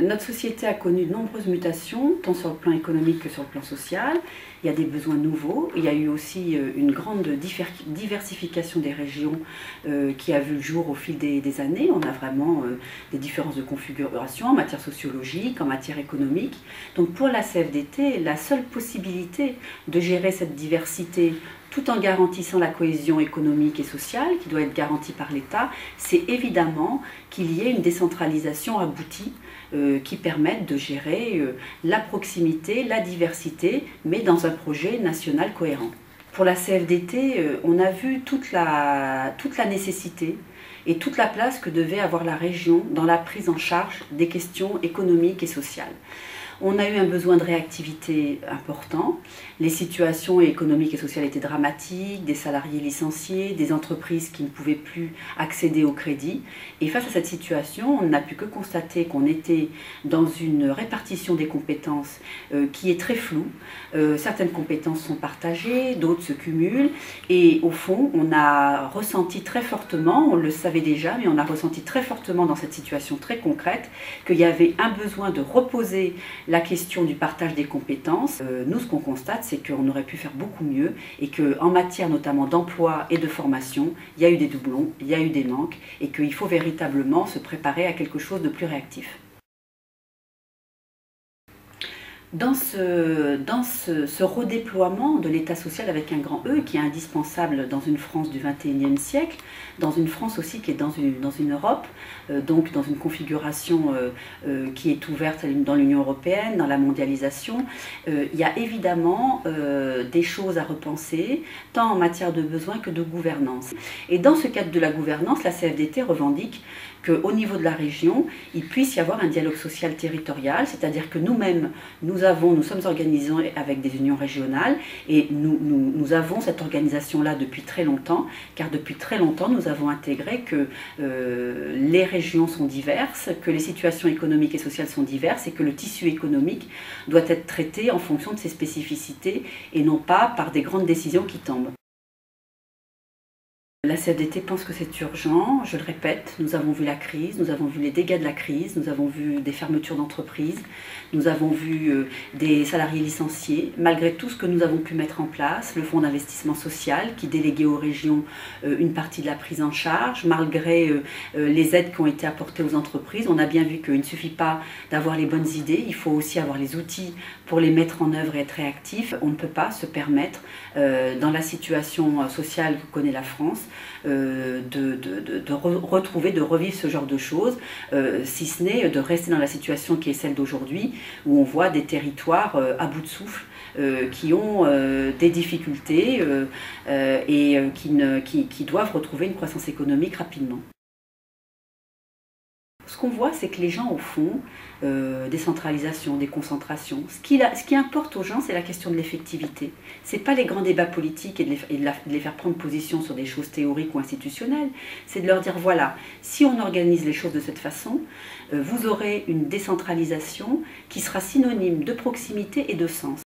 Notre société a connu de nombreuses mutations, tant sur le plan économique que sur le plan social. Il y a des besoins nouveaux. Il y a eu aussi une grande diversification des régions qui a vu le jour au fil des années. On a vraiment des différences de configuration en matière sociologique, en matière économique. Donc pour la CFDT, la seule possibilité de gérer cette diversité tout en garantissant la cohésion économique et sociale qui doit être garantie par l'État, c'est évidemment qu'il y ait une décentralisation aboutie qui permette de gérer la proximité, la diversité, mais dans un projet national cohérent. Pour la CFDT, on a vu toute la nécessité et toute la place que devait avoir la région dans la prise en charge des questions économiques et sociales. On a eu un besoin de réactivité important. Les situations économiques et sociales étaient dramatiques, des salariés licenciés, des entreprises qui ne pouvaient plus accéder au crédit. Et face à cette situation, on n'a pu que constater qu'on était dans une répartition des compétences qui est très floue. Certaines compétences sont partagées, d'autres se cumulent. Et au fond, on a ressenti très fortement, on le savait déjà, mais on a ressenti très fortement dans cette situation très concrète qu'il y avait un besoin de reposer la question du partage des compétences. Nous, ce qu'on constate, c'est qu'on aurait pu faire beaucoup mieux et qu'en matière notamment d'emploi et de formation, il y a eu des doublons, il y a eu des manques et qu'il faut véritablement se préparer à quelque chose de plus réactif. Dans ce redéploiement de l'État social avec un grand E qui est indispensable dans une France du XXIe siècle, dans une France aussi qui est dans une Europe, donc dans une configuration qui est ouverte dans l'Union européenne, dans la mondialisation, il y a évidemment des choses à repenser, tant en matière de besoins que de gouvernance. Et dans ce cadre de la gouvernance, la CFDT revendique qu'au niveau de la région, il puisse y avoir un dialogue social territorial, c'est-à-dire que nous-mêmes, nous sommes organisés avec des unions régionales et nous avons cette organisation-là depuis très longtemps, car depuis très longtemps, nous avons intégré que les régions sont diverses, que les situations économiques et sociales sont diverses et que le tissu économique doit être traité en fonction de ses spécificités et non pas par des grandes décisions qui tombent. La CFDT pense que c'est urgent, je le répète, nous avons vu la crise, nous avons vu les dégâts de la crise, nous avons vu des fermetures d'entreprises, nous avons vu des salariés licenciés. Malgré tout ce que nous avons pu mettre en place, le fonds d'investissement social qui déléguait aux régions une partie de la prise en charge, malgré les aides qui ont été apportées aux entreprises, on a bien vu qu'il ne suffit pas d'avoir les bonnes idées, il faut aussi avoir les outils pour les mettre en œuvre et être réactif. On ne peut pas se permettre, dans la situation sociale que connaît la France, de revivre ce genre de choses, si ce n'est de rester dans la situation qui est celle d'aujourd'hui, où on voit des territoires à bout de souffle, qui ont des difficultés et qui doivent retrouver une croissance économique rapidement. Ce qu'on voit, c'est que les gens, au fond, décentralisation, déconcentration, ce qui importe aux gens, c'est la question de l'effectivité. Ce n'est pas les grands débats politiques et de les faire prendre position sur des choses théoriques ou institutionnelles, c'est de leur dire, voilà, si on organise les choses de cette façon, vous aurez une décentralisation qui sera synonyme de proximité et de sens.